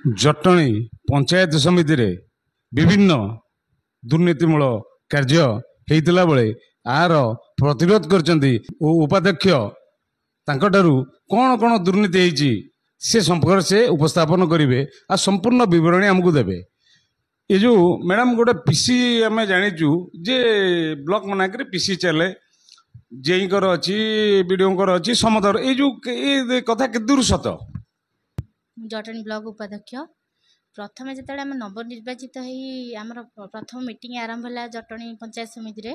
जटणी पंचायत समिति रे विभिन्न दुर्नीतिमूलक कार्य होता बेले आर प्रतिरोध करचंती उपाध्यक्ष तांकटारू कौन कौन दुर्नीति होती से संपर्क से उपस्थापन करेंगे आ संपूर्ण विवरणी आमको देवे। ये जो मैडम गोटे पीसी आम जाचु जे ब्लॉक मानक पीसी चले जेईकर अच्छी बीडीओकर अच्छी समदर ये कथा के दूर सत जटणी ब्लॉक उपाध्यक्ष प्रथम जो आम नवनिर्वाचित आमर प्रथम मीटिंग आरंभ है जटणी पंचायत समिति रे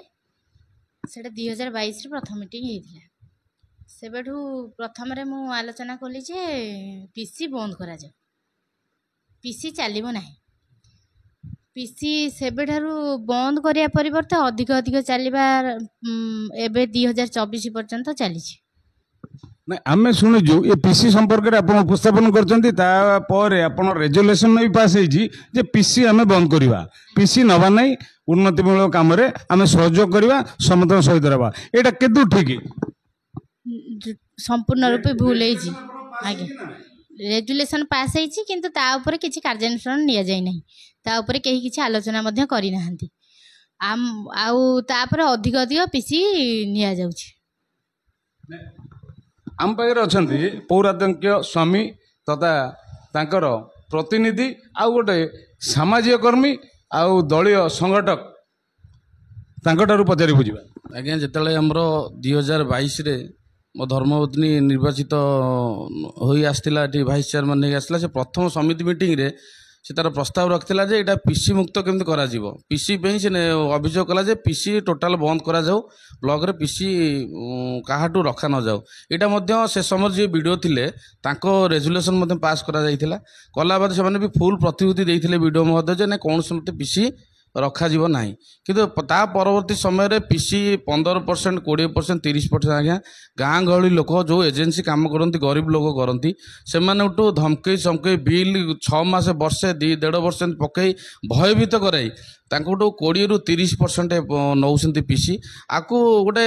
से 2022 प्रथम मीटिंग होता से प्रथम मु आलोचना कली जे पीसी बंद करा जाए पीसी चलो ना पीसी से बंद करने परिवर्ते अधिक अधिक चलवा एवं 2024 पर्यंत चली आम शुणुचु ये पीसी संपर्क में आप उपस्थापन कर रेजोल्यूशन भी पास जे पीसी आम बंद करवा पीसी नवा ना उन्नतिमूलक काम आम सहयोग करवा समस्त सहित रहा यहाँ केदू ठीक संपूर्ण रूपे भूल आगे रेजुलेशन पास होती किंतु ताऊपर किसी कार्यानुष्ठान नि जाए ना ताऊपर कहीं किसी आलोचना करना आपर अधिक अधिक पीसी नि जाउछि। आम पाखे अच्छा पौराध्यक्ष स्वामी तथा तांकर प्रतिनिधि आउ गोटे सामाजिक कर्मी आउ दलीय संगठक तांकटारू पचारि बुझा आज्ञा जिते आमर 2022 रे मो धर्मपत्नी निर्वाचित हो आसला भाइस चेयरमैन नहीं आसला से प्रथम समिति मीटिंग रे से तार प्रस्ताव रखिला जे एटा पीसी मुक्त केमती करा जीवो पीसी पे से अभियोग कला जे पीसी टोटाल बंद करा जाऊ ब्लॉक रे पीसी काहाटू रखा न जाऊ एटा मध्य से समय जे वीडियो थिले तांको रेजुलेशन मध्य पास करा जाइथिला कला बाद से माने भी फुल प्रतिश्रुति देइथिले वीडियो मध्य जे ना कौन समते पीसी रखा जीव नाही किंतु ता परवर्ती समय रे पीसी 15% 20% 30% आज्ञा गाँ गहली लोक जो एजेंसी काम करती गरीब लोक करती से धमकई समकई बिल 6 मास वर्षे 1.5% पकई भयभीत कराई तांकुटू 20 ରୁ 30% नौसंती पीसी आकु गोटे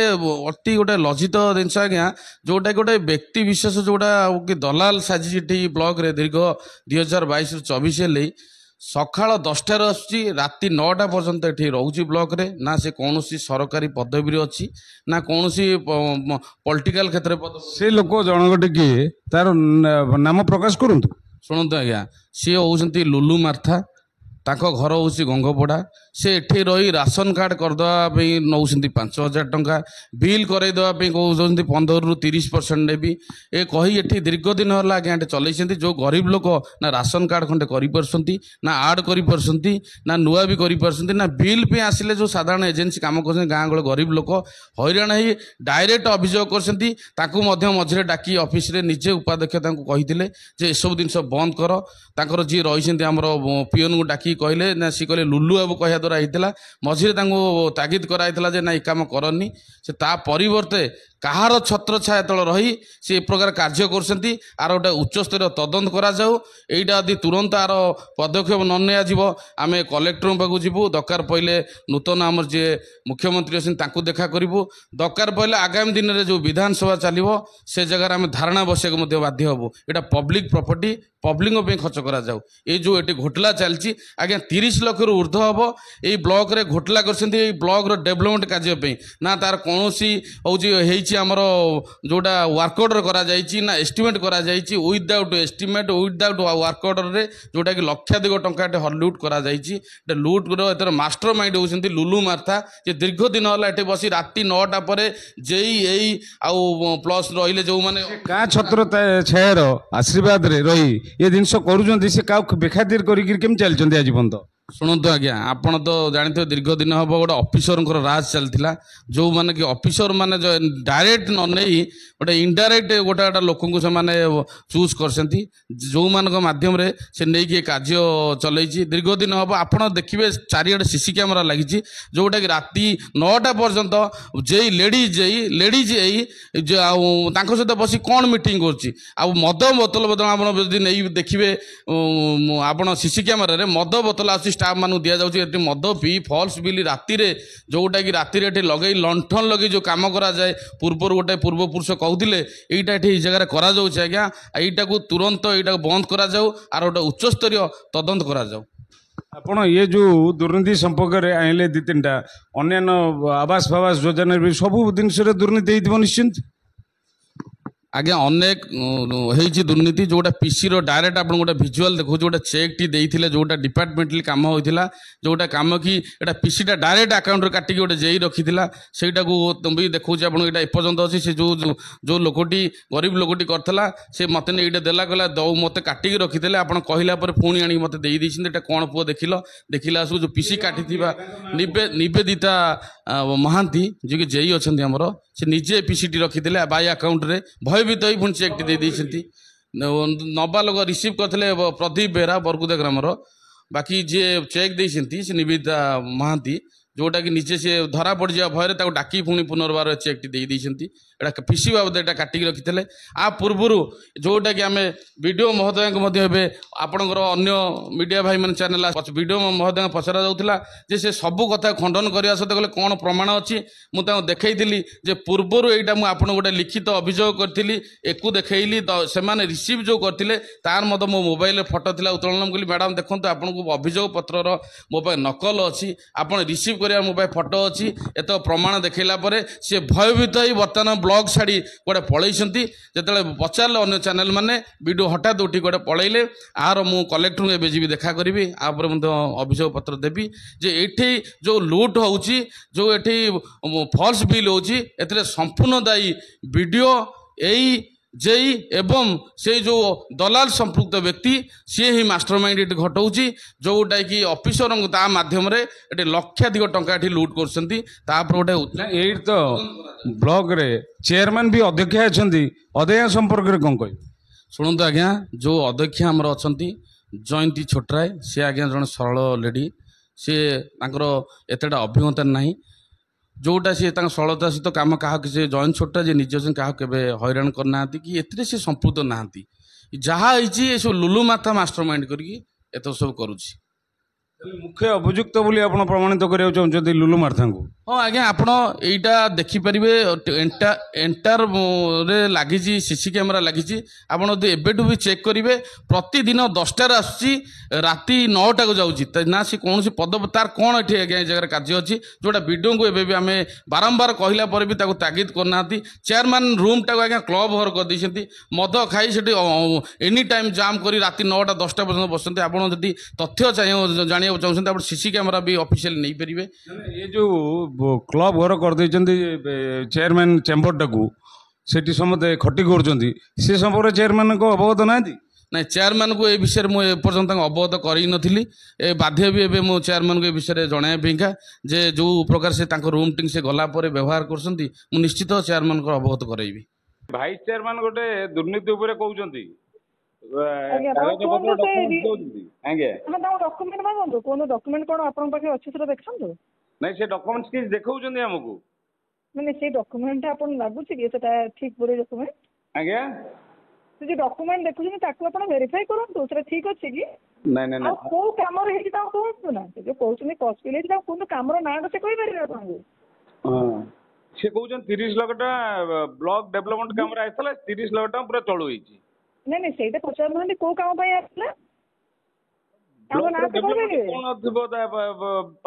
अति गोटे लज्जित जिनस आज्ञा जोटा गोटे व्यक्ति विशेष जोटा कि दलाल साजिटी ब्लॉक रे दीर्घ 2022 ରୁ 24 हेले सकाळ 10टा आसुची राति 9टा पर्यंत एठी रहउची ब्लॉक रे ना से कोनोसी सरकारी पदवी रे अछि ना कोनोसी पॉलिटिकल क्षेत्र पद से लोक जनगटे किए तार नाम प्रकाश करंतु शुणु आज्ञा सी होउछंती लुलु मार्था ताको घर होउची गंगपड़ा से एठी रही राशन कार्ड करदे नौकरी 5,000 टंका बिल करईदे कहते 15 ରୁ 30% नेबी ए कही एठी दीर्घ दिन है आज्ञा चलते जो गरीब लोक ना राशन कार्ड खंडे कर ना आड कर ना नुआ भी कर ना बिल पे आसिले जो साधारण एजेंसी काम कर गाँ गल गरीब लोक हैरान ही डायरेक्ट अभियोग कर मझे डाकी ऑफिस रे निजे उपाध्यक्ष कही जे सब जिन बंद कर तांकर जी रही आमर पीएन को डाकी कहले ना सी कहले लुलु बाबू कह द्वारा होता मझे तागिद कराइला जे ना ये कम करनी से ता परिवर्ते कहार छत्र छाया तल रही से ए प्रकार कार्य करछंती आर गोटे उच्चस्तर तदंत करा जाऊ एटा यदि तुरंत आर पदक्षेप न निया जीवो आमे कलेक्टर पाखु जीवु दरकार पइले नूतन आमर जे मुख्यमंत्री अछन तांकु देखा करिवु दरकार पइले आगामी दिन रे जो विधानसभा चलिवो से जगह आमे धारणा बसेक मध्ये बाध्य हबु एटा पब्लिक प्रॉपर्टी पब्लिक पे खर्च करा जाऊ ये जो एटी घोटला चलची आज्ञा 30 लाख रु ऊर्ध्व हबो ए ब्लॉक रे घोटला करछंती ए ब्लॉक रो डेवलपमेंट कार्य पे ना तार कोनोसी होउची हेइची हमरो जोटा वर्क ऑर्डर करा जाईची ना एस्टिमेट करा जाईची without estimate without work order रे जोटा कि लक्षाधिक टंका लूट करा जाईची लूट रो एतर मास्टर माइंड होउछंती लुलु मार्था जे दीर्घ दिन होला एटे बसी राति 9टा परे जेई एई आउ प्लस रहिले जो माने का छत्र छायर आशीर्वाद रे रही ये जिनस करूछंती से का बेखातिर करी केम चलछंती आज बंद शुणु आज्ञा आपण तो जानते दीर्घ दिन हम गोटे ऑफिसर राज चलता जो माने कि ऑफिसर माने डायरेक्ट न नहीं गोटे इनडायरेक्ट गोटे गोटे लोक चूज करछंती जो मान माध्यम रे से नहीं कार्य चलई दीर्घ दिन हम आपण देखिए चारिआडे सीसी कैमेरा लगी जोटा कि राति 9टा पर्यंत जेई लेडीज सहित बसी कौन मीटिंग कर मद बोतल बदल आप नहीं देखिए आप सीसी कैमेरा मद बोतल आस स्टाफ मानू दि जाऊँगी एटी मद पी फल्स बिल राति जोटा कि राति एटी लगे लंठन लगे जो कम करा जाए पूर्व गोटे पूर्वपुरुष कहते यहीटा ये जगह करा आज्ञा यहीटा को तुरंत यहीटा बंद करा जाऊ आर गोटे उच्चस्तरीय तदंत करा जाऊ। ଆପଣ ये जो दुर्नीति संपर्क में आइले दी तीन टा अन्य आवास फावास योजना भी सब जिन दुर्नीति होइथिबो निश्चिंत। आज्ञा अनेक होती दुर्नीति जोटा पीसी रो डायरेक्ट आप गोटे भिजुआल देखो गोटे चेक टी देइथिले जोटा डिपार्टमेंटली काम होइथिला जोटा काम कि एटा पीसी टा डायरेक्ट अकाउंट रे काटिकी गोटे जेई रखिथिला सेटा को भी देखौछ आपण एटा एपर्यंत अछि से जो लोकटी गरीब लोकटी करथला से मते ने एटा देला गला दौ मते काटिकी रखिथिले आपण कहिला पर पुणी आनी मते देई दिछिन एटा कोन पुओ देखिला सु जो पीसी काटिथिबा निवेदिता महांती जे कि जेई अछंती हमरो से निजे पीसीटी रखिथिले बाय अकाउंट रे भयभीत ही पुणी चेक दे देइछंती नबा लोग रिसीव करथिले प्रदीप बेहरा बरकुदा ग्रामर बाकी जे चेक देइछंती से निवेदिता महांती जोटा कि निजे से धरा पड़ जा भय डाकी पुणी पुनर्बार चेक टी देइछंती एटा पीसी बाबद एटा काटिक रखिथिले आ पूर्वरु जोटा कि आमे वीडियो महोदय को मध्ये हेबे आपनकर अन्य मीडिया भाई मन चैनल वीडियो महोदय पचरा जाउथला जे से सब कथा खंडन करिया सते गले कोन प्रमाण अछि मु ता देखैथिली जे पूर्वरु एटा मु आपन गोटे लिखित अभियोग करथिली एकु देखैली से माने रिसीव जो करथिले तार मद मो मोबाइल फोटो थिला उत्तोलन कहली मैडम देखंतु आपन को अभियोग पत्र रो मोबाइल नकल अछि आपन रिसीव करिया मोबाइल फोटो अछि एत प्रमाण देखैला परे से भयभीत ही वर्तमान ब्लॉग छाड़ी गोटे पलैंती जो पचारे अन्य चैनल मैंने वीडियो हठात उठी गोटे पलैले आर मु कलेक्टर एवं जी देखा करी आपर अभियोग पत्र देवी जे ये जो लुट होची जो ये फल्स बिल होची एथिरे संपूर्ण दायी वीडियो यही जेई एवं से जो दलाल संपृक्त व्यक्ति सी ही मास्टरमाइंड ये घटाऊँ जोटा कि ऑफिसर माध्यम ये लक्षाधिक टंका लुट कर गोटे तो ब्लॉक रे चेयरमैन भी अध्यक्ष अच्छा अध्यक्ष संपर्क में कौन कह शुणु आज्ञा जो अध्यक्ष आमर अच्छा जयंती छोटराय सी आज्ञा जन सरल लेडी सी एतटा अभिज्ञता नहीं जोटा सी सरलता सहित कम क्या से जयंत छोटा जे निज क्या हैरान करना कि एथिरे से संपुक्त ना जहाँ सब लुलु माथा मास्टर माइंड करके सब करुच्ची मुख्य अभियुक्त बोली आप प्रमाणित करा चाहते लुलु मार्था को हाँ आज्ञा आपड़ यहीटा देखिपारे एंटार रे लगी सीसी कैमेरा लगी आपड़ एबेठू भी चेक करेंगे प्रतिदिन 10टार आसूसी राति 9टा को जाऊँगी ना सी कौन पद तार कौन ये आज्ञा जगह कार्य अच्छी जोटा वीडियो को एवं आम बारंबार कहला भी तागिद करना चेयरमैन रूम टाक आज्ञा क्लब घर कर मद खाई से एनी टाइम जाम कर राति 9टा 10टा पर्यटन बसते आपड़ जदि तथ्य चाहिए चाहते आप सीसी कैमेरा भी ऑफिशियल नहीं पारे ये जो क्लब घर कर चेयरमैन चेम्बर टाकू से समझे खटी कर संपर्क चेयरमैन को अवगत ना ना चेयरमैन को ये विषय मुझे एपर्यंत अवगत कर नी बाध्य भी एवं मो चेयरमैन को ये विषय जनवाईका जे जो प्रकार से रूम टिंग से गलापर व्यवहार कर निश्चित चेयरमैन को अवगत कराइबी भाइस चेयरमैन गोटे दुर्नीति कहते नहीं से डॉक्यूमेंट्स किस देखौछन हमको माने से डॉक्यूमेंट आपन लागु छी कि सेटा ठीक बोले डॉक्यूमेंट आज्ञा से जे डॉक्यूमेंट देखुछन ताकू आपन वेरीफाई करन सेटा ठीक अछि कि नहीं नहीं नहीं को काम रे हेति ता कहू ना जे कहउछन कॉस्ट ले ता कोन काम रो ना से कहि पारे आपन हां से कहउछन 30 लाख टा ब्लॉक डेवलपमेंट काम रे आइतला 30 लाख टा पूरा चलु होईची नहीं नहीं सेटा पचार नहले को काम भाई आतला कौन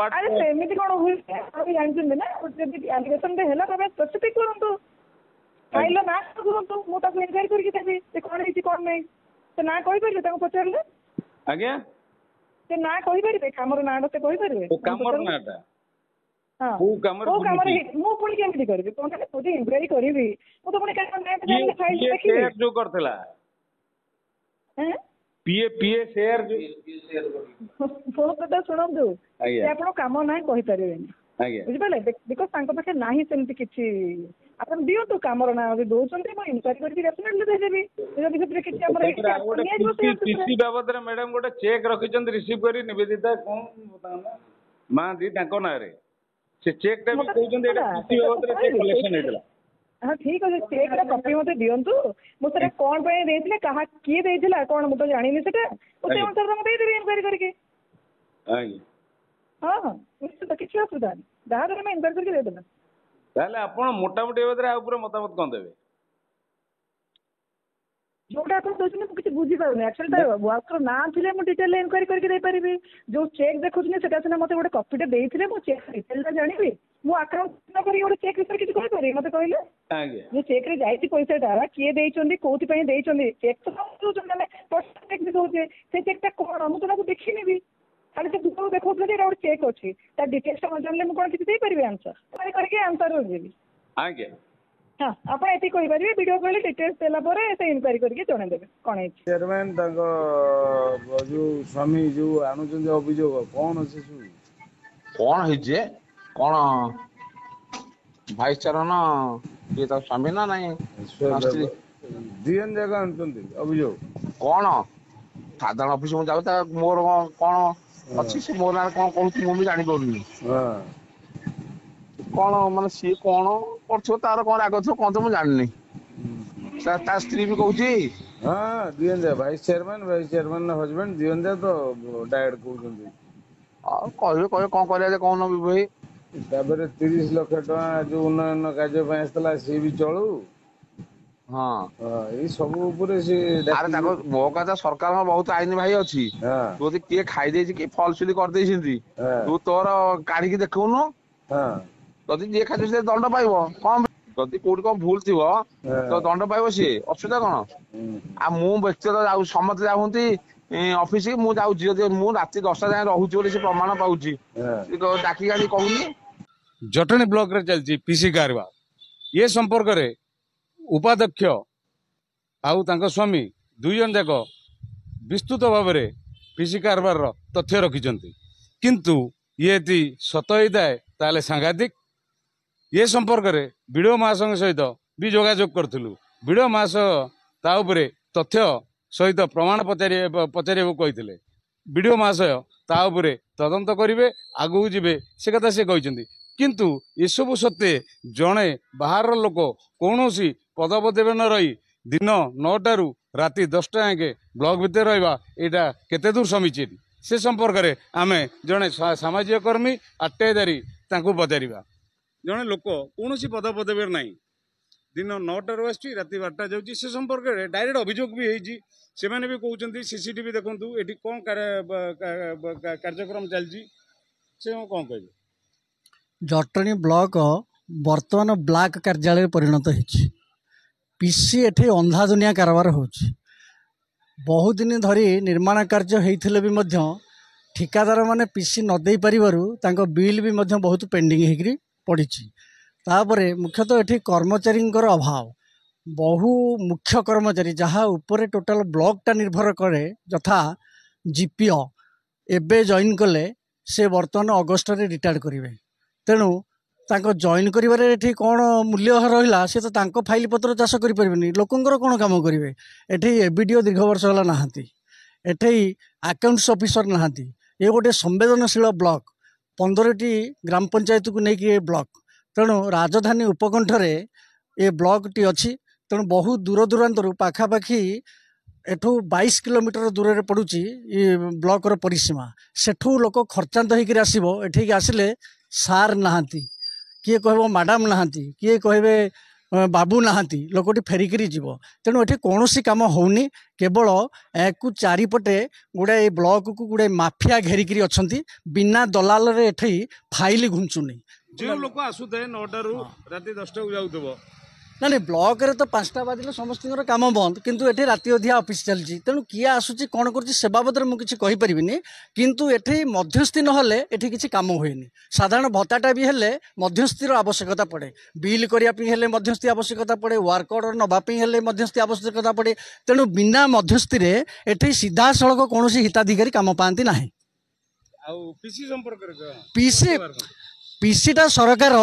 अरे सेमिति कोन हुई अभी जानछन ना जदि एलिगेशन दे हला तबे स्पेसिफिक करंतु फाइल ना करंतु मो ताको इंक्वायरी करके देबी से कोन हेछि कोन नै से ना कहि परबे ताको पचारले आज्ञा से ना कहि परबे कामर ना से कहि परबे ओ कामर नाटा हां ओ कामर मो पुणी केमिति करबे कोन ले पुणी इंक्वायरी करबी मो तो पुणी कामर ना पे फाइल देखि ये जो करथला हैं पीए पीए शेयर जो वो कथा सुनंदु से आपण काम ना कहि परबेनी आज्ञा बुझि पाले बिकॉज़ तांको पाखे नाही सेमति किछि आपण दियो तो कामर ना अभी दोचंते म इंक्वायरी करबी डेफिनेटली दे देबी जदि भितरे किछि हमर किछि बाबद रे मैडम गोटे चेक रखिचंद रिसीव करी निवेदिता कोन बताना मां दी तांको ना रे से चेक टा भी कहउचंद एटा किछि बाबद रे चेक कलेक्शन हेतला हाँ ठीक अच्छे चेक कपी मत दिंतु मुझे कौन देते क्या किए देता कौन मुझे जानी से अनुसार मुझे इंक्वायरी करके ହଁ ହଁ ନିଶ୍ଚିତ କିଛି ଅସୁବିଧା ନାହିଁ ଯାହା ଦେଲେ ଆମେ ଇନକ୍ୱାରି କରିକି ଦେଇଦେବା। ତାହେଲେ ଆପଣ ମୋଟାମୋଟି ବାବଦରେ ଆଉ ଉପରେ ମତାମତ କଣ ଦେବେ? ଯୋଉଟା ଆପଣ ଦଉଛନ୍ତି ମୁଁ କିଛି ବୁଝିପାରୁନି ଆକ୍ଚୁଆଲି ତା ୱାର୍କର ନାଁ ଥିଲେ ମୁଁ ଡିଟେଲ ଇନକ୍ୱାରି କରିକି ଦେଇପାରିବି। ଯୋଉ ଚେକ୍ ଦେଖୁଛନ୍ତି ସେଟା ସିନା ମତେ ଗୋଟେ କପିଟେ ଦେଇଥିଲେ ମୁଁ ଚେକ୍ ଡିଟେଲଟା ଜାଣିବି। ମୁଁ ଆକାଉଣ୍ଟ କରିକି ଗୋଟେ ଚେକ୍ ବିଷୟରେ କିଛି କହିପାରିବି ମତେ କହିଲେ? ଯେ ଚେକ୍ ରେ ଯାଇଛି ପଇସାଟା କିଏ ଦେଇଛନ୍ତି କୋଉଥିପାଇଁ ଦେଇଛନ୍ତି ଚେକ୍ ତ ଦଉଛନ୍ତି ଆମେ ପର୍ସନାଲ ଚେକ୍ ବି ଦଉଛେ ସେ ଚେକ୍ ଟା କଣ ମୁଁ ତ ତାକୁ ଦେଖିନି ବି ଖାଲି ସେ ଦୂରକୁ ଦେଖାଉଥିଲେ ଯେ ଏଇଟା ଗୋଟେ ଚେକ୍ ଅଛି ତା ଡିଟେଲ୍ସଟା ନ ଜାଣିଲେ ମୁଁ କଣ କିଛି ଦେଇପାରିବି ଆନ୍ସର କରିକି ଆନ୍ସର ଦେବି। ଆଜ୍ଞା ହଁ ଆପଣ ଏତିକି କହିପାରିବେ ଭିଡ଼ିଓ କଲ୍ ଡିଟେଲ୍ସ ଦେଲା ପରେ ସେ ଇନକ୍ୱାରି କରିକି ଜଣେଇଦେବେ କ'ଣ ହେଇଛି। ଚେୟାରମ୍ୟାନ୍ ତାଙ୍କ ଯୋଉ ସ୍ୱାମୀ ଯୋଉ ଆଣୁଛନ୍ତି ଅଭିଯୋଗ କଣ ସେ ସବୁ? କଣ ହେଇଛି କଣ ଭାଇସ୍ ଚେୟାରମ୍ୟାନ ଇଏ ତା ସ୍ୱାମୀ ନା ନାଇଁ ସ୍ତ୍ରୀ ଦି ଜଣ ଯାକ ଆଣୁଛନ୍ତି ଅଭିଯୋଗ କଣ ସାଧାରଣ ଅଫିସ ମୁଁ ଯାଉଛି ମୋର କଣ ଅଛି ସେ ମୋ ନାଁରେ କଣ କହୁଛି ମୁଁ ବି ଜାଣିପାରୁନି। କଣ ମାନେ ସିଏ କଣ କରୁଥିବ ତାର କଣ ରାଗ ଥିବ କଣ ତ ମୁଁ ଜାଣିନି। ତା ସ୍ତ୍ରୀ ବି କହୁଛି ହଁ ଦି ଜଣ ଯାକ ଭାଇସ୍ ଚେୟାରମ୍ୟାନ ହଜବେଣ୍ଡ ଦି ଜଣ ଯାକ ତ ଡାଇରେକ୍ଟ କହୁଛନ୍ତି। ଆଉ କହିବେ କଣ କରିବା ଯେ କହୁନ ଭାଇ। ତାପରେ 30 ଲକ୍ଷ ଟଙ୍କା ଯୋଉ ଉନ୍ନୟନ କାର୍ଯ୍ୟ ପାଇଁ ଆସିଥିଲା ସିଏ ବି ଚଳୁ। ହଁ ଏଇ ସବୁ ଉପରେ ସେ ଆରେ ତାକୁ ମୋ କଥା ସରକାରଙ୍କ ବହୁତ ଆଇନ ଭାଇ ଅଛି। ତୁ ଯଦି କିଏ ଖାଇଦେଇଛି କି ଫଲସିଲି କରିଦେଇଛନ୍ତି ତୁ ତୋର କାଢିକି ଦେଖଉନୁ। ଯଦି ଯିଏ ଖାଇଦେଇଛି ସେ ଦଣ୍ଡ ପାଇବ କଣ ଯଦି କୋଉଠି କଣ ଭୁଲ ଥିବ ତ ଦଣ୍ଡ ପାଇବ ସିଏ ଅସୁବିଧା କଣ। ଆଉ ମୁଁ ବ୍ୟକ୍ତିଗତ ଯାଉ ସମସ୍ତେ ଯାଉଛନ୍ତି ଅଫିସ ମୁଁ ଯାଉଛି ଯଦି ମୁଁ ରାତି 10ଟା ଯାଏଁ ରହୁଛି ବୋଲି ସେ ପ୍ରମାଣ ପାଉଛି ଡାକି ଗାଳି କହୁନି। ଜଟଣୀ ବ୍ଲକରେ ଚାଲିଛି ପିସି କାରବାର ଏ ସମ୍ପର୍କରେ ଉପାଧ୍ୟକ୍ଷ ଆଉ ତାଙ୍କ ସ୍ୱାମୀ ଦୁଇ ଜଣ ଯାକ ବିସ୍ତୃତ ଭାବରେ ପିସି କାରବାରର ତଥ୍ୟ ରଖିଛନ୍ତି କିନ୍ତୁ ଇଏ ଯଦି ସତ ହେଇଥାଏ ତାହେଲେ ସାଂଘାତିକ। ଏ ସମ୍ପର୍କରେ ବିଡିଓ ମହାଶୟଙ୍କ ସହିତ ବି ଯୋଗାଯୋଗ କରିଥିଲୁ। ବିଡିଓ ମହାଶୟ ତା ଉପରେ ତଥ୍ୟ ସହିତ ପ୍ରମାଣ ପଚାରିବାକୁ କହିଥିଲେ। ବିଡିଓ ମହାଶୟ ତା ଉପରେ ତଦନ୍ତ କରିବେ ଆଗକୁ ଯିବେ ସେ କଥା ସେ କହିଛନ୍ତି। କିନ୍ତୁ ଏସବୁ ସତ୍ତ୍ୱେ ଜଣେ ବାହାରର ଲୋକ କୌଣସି ପଦପଦବୀରେ ନ ରହି ଦିନ 9ଟାରୁ ରାତି 10ଟା ଯାକେ ବ୍ଲକ ଭିତରେ ରହିବା ଏଇଟା କେତେ ଦୂର ସମୀଚୀନ ସେ ସମ୍ପର୍କରେ ଆମେ ଜଣେ ସାମାଜିକ କର୍ମୀ ଆଟେଦାରୀ ତାଙ୍କୁ ପଚାରିବା। ଜଣେ ଲୋକ କୌଣସି ପଦପଦବୀରେ ନାହିଁ ଦିନ 9ଟାରୁ ଆସୁଛି ରାତି 12ଟା ଯାଉଛି ସେ ସମ୍ପର୍କରେ ଡାଇରେକ୍ଟ ଅଭିଯୋଗ ବି ହେଇଛି। ସେମାନେ ବି କହୁଛନ୍ତି ସିସିଟିଭି ଦେଖନ୍ତୁ ଏଠି କ'ଣ କାର୍ଯ୍ୟକ୍ରମ ଚାଲିଛି ସେ କ'ଣ କହିବେ। ଜଟଣୀ ବ୍ଲକ ବର୍ତ୍ତମାନ ବ୍ଲାକ କାର୍ଯ୍ୟାଳୟରେ ପରିଣତ ହେଇଛି। ପିସି ଏଠି ଅନ୍ଧାଧୁନିଆ କାରବାର ହେଉଛି। ବହୁତ ଦିନ ଧରି ନିର୍ମାଣ କାର୍ଯ୍ୟ ହେଇଥିଲେ ବି ମଧ୍ୟ ଠିକାଦାର ମାନେ ପିସି ନ ଦେଇ ପାରିବାରୁ ତାଙ୍କ ବିଲ୍ ବି ମଧ୍ୟ ବହୁତ ପେଣ୍ଡିଂ ହେଇକରି ପଡ଼ିଛି। ତାପରେ ମୁଖ୍ୟତଃ ଏଠି କର୍ମଚାରୀଙ୍କର ଅଭାବ। ବହୁ ମୁଖ୍ୟ କର୍ମଚାରୀ ଯାହା ଉପରେ ଟୋଟାଲ ବ୍ଲକଟା ନିର୍ଭର କରେ ଯଥା ଜିପିଓ ଏବେ ଜଏନ୍ କଲେ ସେ ବର୍ତ୍ତମାନ ଅଗଷ୍ଟରେ ରିଟାୟାର୍ଡ କରିବେ। ତେଣୁ ତାଙ୍କ ଜଏନ୍ କରିବାରେ ଏଠି କ'ଣ ମୂଲ୍ୟ ରହିଲା ସେ ତ ତାଙ୍କ ଫାଇଲ ପତ୍ର ଚାଷ କରିପାରିବେନି। ଲୋକଙ୍କର କ'ଣ କାମ କରିବେ। ଏଠି ଏବିଡିଓ ଦୀର୍ଘ ବର୍ଷ ହେଲା ନାହାନ୍ତି। ଏଠି ଆକାଉଣ୍ଟସ ଅଫିସର ନାହାନ୍ତି। ଏ ଗୋଟେ ସମ୍ବେଦନଶୀଳ ବ୍ଲକ 15ଟି ଗ୍ରାମ ପଞ୍ଚାୟତକୁ ନେଇକି ଏ ବ୍ଲକ। ତେଣୁ ରାଜଧାନୀ ଉପକଣ୍ଠରେ ଏ ବ୍ଲକଟି ଅଛି। ତେଣୁ ବହୁ ଦୂର ଦୂରାନ୍ତରୁ ପାଖାପାଖି ଏଠୁ 22 କିଲୋମିଟର ଦୂରରେ ପଡ଼ୁଛି ଏ ବ୍ଲକର ପରିସୀମା। ସେଠୁ ଲୋକ ଖର୍ଚ୍ଚାନ୍ତ ହେଇକରି ଆସିବ। ଏଠିକି ଆସିଲେ ସାର୍ ନାହାନ୍ତି, କିଏ କହିବ ମ୍ୟାଡ଼ାମ ନାହାନ୍ତି, କିଏ କହିବେ ବାବୁ ନାହାନ୍ତି, ଲୋକଟି ଫେରିକିରି ଯିବ। ତେଣୁ ଏଠି କୌଣସି କାମ ହେଉନି। କେବଳ ଏହାକୁ ଚାରିପଟେ ଗୁଡ଼ାଏ ବ୍ଲକକୁ ଗୁଡ଼ାଏ ମାଫିଆ ଘେରିକିରି ଅଛନ୍ତି। ବିନା ଦଲାଲରେ ଏଠି ଫାଇଲ ଘୁଞ୍ଚୁନି। ଯେଉଁ ଲୋକ ଆସୁଥାଏ 9ଟାରୁ ରାତି 10ଟାକୁ ଯାଉଥିବ ନାଇଁ ବ୍ଲକରେ ତ 5ଟା ବାଜିଲେ ସମସ୍ତଙ୍କର କାମ ବନ୍ଦ, କିନ୍ତୁ ଏଠି ରାତି ଅଧିଆ ଅଫିସ ଚାଲିଛି। ତେଣୁ କିଏ ଆସୁଛି କ'ଣ କରୁଛି ସେ ବାବଦରେ ମୁଁ କିଛି କହିପାରିବିନି। କିନ୍ତୁ ଏଠି ମଧ୍ୟସ୍ଥି ନହେଲେ ଏଠି କିଛି କାମ ହୁଏନି। ସାଧାରଣ ଭତ୍ତାଟା ବି ହେଲେ ମଧ୍ୟସ୍ଥିର ଆବଶ୍ୟକତା ପଡ଼େ। ବିଲ୍ କରିବା ପାଇଁ ହେଲେ ମଧ୍ୟସ୍ଥି ଆବଶ୍ୟକତା ପଡ଼େ। ୱାର୍କ ଅର୍ଡର ନେବା ପାଇଁ ହେଲେ ମଧ୍ୟସ୍ଥି ଆବଶ୍ୟକତା ପଡ଼େ। ତେଣୁ ବିନା ମଧ୍ୟସ୍ଥିରେ ଏଠି ସିଧାସଳଖ କୌଣସି ହିତାଧିକାରୀ କାମ ପାଆନ୍ତି ନାହିଁ। ଆଉ ପିସି ସମ୍ପର୍କରେ ପିସିଟା ସରକାର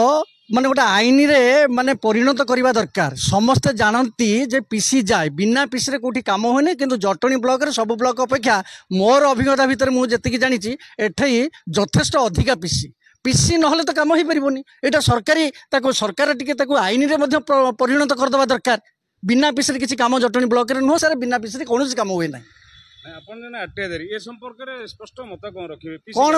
ମାନେ ଗୋଟେ ଆଇନରେ ମାନେ ପରିଣତ କରିବା ଦରକାର। ସମସ୍ତେ ଜାଣନ୍ତି ଯେ ପିସି ଯାଏ, ବିନା ପିସିରେ କୋଉଠି କାମ ହୁଏନି। କିନ୍ତୁ ଜଟଣୀ ବ୍ଲକରେ ସବୁ ବ୍ଲକ ଅପେକ୍ଷା ମୋର ଅଭିଜ୍ଞତା ଭିତରେ ମୁଁ ଯେତିକି ଜାଣିଛି ଏଠି ଯଥେଷ୍ଟ ଅଧିକା ପିସି ନହେଲେ ତ କାମ ହେଇପାରିବନି। ଏଇଟା ସରକାର ଟିକେ ତାକୁ ଆଇନରେ ମଧ୍ୟ ପରିଣତ କରିଦେବା ଦରକାର। ବିନା ପିସିରେ କିଛି କାମ ଜଟଣୀ ବ୍ଲକରେ ନୁହଁ ସାର୍, ବିନା ପିସିରେ କୌଣସି କାମ ହୁଏ ନାହିଁ। ଆପଣ ଜଣେ ଆର୍ଟିଆଇ ଏ ସମ୍ପର୍କରେ ସ୍ପଷ୍ଟ ମତ କଣ ରଖିବେ? କ'ଣ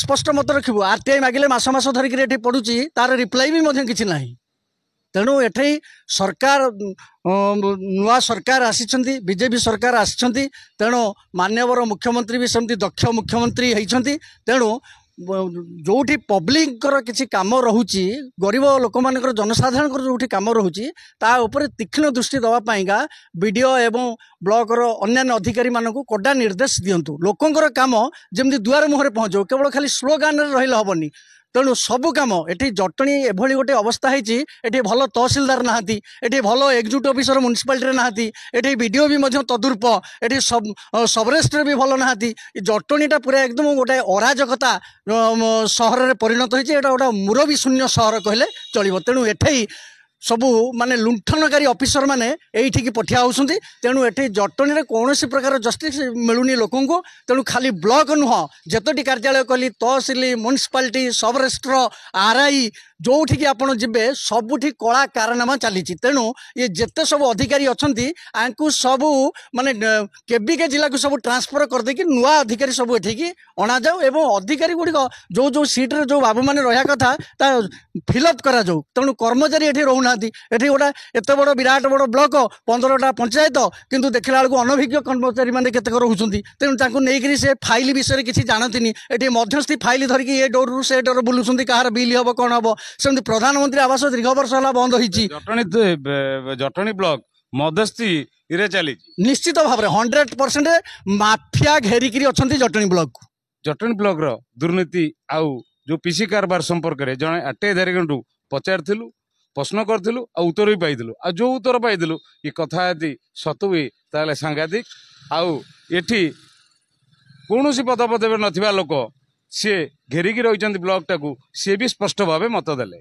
ସ୍ପଷ୍ଟ ମତ ରଖିବୁ? ଆର୍ଟିଆଇ ମାଗିଲେ ମାସ ମାସ ଧରିକି ଏଠି ପଡୁଛି, ତାର ରିପ୍ଲାଏ ବି ମଧ୍ୟ କିଛି ନାହିଁ। ତେଣୁ ଏଠି ସରକାର ନୂଆ ସରକାର ଆସିଛନ୍ତି, ବିଜେପି ସରକାର ଆସିଛନ୍ତି। ତେଣୁ ମାନ୍ୟବର ମୁଖ୍ୟମନ୍ତ୍ରୀ ବି ସେମିତି ଦକ୍ଷ ମୁଖ୍ୟମନ୍ତ୍ରୀ ହେଇଛନ୍ତି। ତେଣୁ ଯୋଉଠି ପବ୍ଲିକର କିଛି କାମ ରହୁଛି, ଗରିବ ଲୋକମାନଙ୍କର ଜନସାଧାରଣଙ୍କର ଯୋଉଠି କାମ ରହୁଛି, ତା ଉପରେ ତୀକ୍ଷ୍ଣ ଦୃଷ୍ଟି ଦେବା ପାଇଁକା ବିଡିଓ ଏବଂ ବ୍ଲକର ଅନ୍ୟାନ୍ୟ ଅଧିକାରୀମାନଙ୍କୁ କଡ଼ା ନିର୍ଦ୍ଦେଶ ଦିଅନ୍ତୁ। ଲୋକଙ୍କର କାମ ଯେମିତି ଦୁଆର ମୁହଁରେ ପହଞ୍ଚିବ, କେବଳ ଖାଲି ସ୍ଲୋଗାନରେ ରହିଲେ ହେବନି। ତେଣୁ ସବୁ କାମ ଏଠି ଜଟଣୀ ଏଭଳି ଗୋଟେ ଅବସ୍ଥା ହେଇଛି, ଏଠି ଭଲ ତହସିଲଦାର ନାହାନ୍ତି, ଏଠି ଭଲ ଏକ୍ଜିକ୍ୟୁଟିଭ ଅଫିସର ମ୍ୟୁନିସିପାଲିଟିରେ ନାହାନ୍ତି, ଏଠି ବିଡିଓ ବି ମଧ୍ୟ ତଦୁର୍ପ, ଏଠି ସବରେଜିଷ୍ଟ୍ରାର ବି ଭଲ ନାହାନ୍ତି। ଜଟଣୀଟା ପୁରା ଏକଦମ ଗୋଟେ ଅରାଜକତା ସହରରେ ପରିଣତ ହେଇଛି। ଏଇଟା ଗୋଟେ ମୁରବୀ ଶୂନ୍ୟ ସହର କହିଲେ ଚଳିବ। ତେଣୁ ଏଠି ସବୁ ମାନେ ଲୁଣ୍ଠନକାରୀ ଅଫିସର ମାନେ ଏଇଠିକି ପଠିଆ ହେଉଛନ୍ତି। ତେଣୁ ଏଠି ଜଟଣୀରେ କୌଣସି ପ୍ରକାର ଜଷ୍ଟିସ୍ ମିଳୁନି ଲୋକଙ୍କୁ। ତେଣୁ ଖାଲି ବ୍ଲକ ନୁହଁ, ଯେତୋଟି କାର୍ଯ୍ୟାଳୟ କହିଲି, ତହସିଲ, ମ୍ୟୁନିସିପାଲିଟି, ସବରେଜିଷ୍ଟ୍ର, ଆର୍ଆଇ, ଯୋଉଠିକି ଆପଣ ଯିବେ ସବୁଠି କଳା କାରନାମା ଚାଲିଛି। ତେଣୁ ଇଏ ଯେତେ ସବୁ ଅଧିକାରୀ ଅଛନ୍ତି, ଆଙ୍କୁ ସବୁ ମାନେ କେବିକେ ଜିଲ୍ଲାକୁ ସବୁ ଟ୍ରାନ୍ସଫର କରିଦେଇକି ନୂଆ ଅଧିକାରୀ ସବୁ ଏଠିକି ଅଣାଯାଉ ଏବଂ ଅଧିକାରୀ ଗୁଡ଼ିକ ଯୋଉ ଯୋଉ ସିଟ୍ରେ ଯୋଉ ବାବୁମାନେ ରହିବା କଥା ତା ଫିଲ୍ଅପ୍ କରାଯାଉ। ତେଣୁ କର୍ମଚାରୀ ଏଠି ରହୁନାହାନ୍ତି। ଏଠି ଗୋଟେ ଏତେ ବଡ଼ ବିରାଟ ବଡ଼ ବ୍ଲକ, 15ଟା ପଞ୍ଚାୟତ, କିନ୍ତୁ ଦେଖିଲା ବେଳକୁ ଅନଭିଜ୍ଞ କର୍ମଚାରୀ ମାନେ କେତେକ ରହୁଛନ୍ତି। ତେଣୁ ତାଙ୍କୁ ନେଇକରି ସେ ଫାଇଲ ବିଷୟରେ କିଛି ଜାଣନ୍ତିନି। ଏଠି ମଧ୍ୟସ୍ଥି ଫାଇଲ ଧରିକି ଏ ଡୋରରୁ ସେ ଡୋର ବୁଲୁଛନ୍ତି, କାହାର ବିଲ୍ ହବ କ'ଣ ହବ। ସେମିତି ପ୍ରଧାନମନ୍ତ୍ରୀ ଆବାସ ଦୀର୍ଘ ବର୍ଷ ହେଲା ବନ୍ଦ ହେଇଛି। ଜଟଣୀ ବ୍ଲକ ମଧ୍ୟସ୍ଥିରେ ଚାଲିଛି। ନିଶ୍ଚିତ ଭାବରେ 100% ମାଫିଆ ଘେରିକିରି ଅଛନ୍ତି ଜଟଣୀ ବ୍ଲକକୁ। ଜଟଣୀ ବ୍ଲକର ଦୁର୍ନୀତି ଆଉ ଯୋଉ ପିସି କାରବାର ସମ୍ପର୍କରେ ଜଣେ ଆର୍ଟିଆଇ ଧାରୀଙ୍କଠୁ ପଚାରିଥିଲୁ, ପ୍ରଶ୍ନ କରିଥିଲୁ, ଆଉ ଉତ୍ତର ବି ପାଇଥିଲୁ। ଆଉ ଯୋଉ ଉତ୍ତର ପାଇଥିଲୁ, ଏ କଥା ଯଦି ସତ ହୁଏ ତାହେଲେ ସାଂଘାତିକ। ଆଉ ଏଠି କୌଣସି ପଦପଦବୀରେ ନଥିବା ଲୋକ ସିଏ ଘେରିକି ରହିଛନ୍ତି ବ୍ଲକଟାକୁ, ସିଏ ବି ସ୍ପଷ୍ଟ ଭାବେ ମତ ଦେଲେ।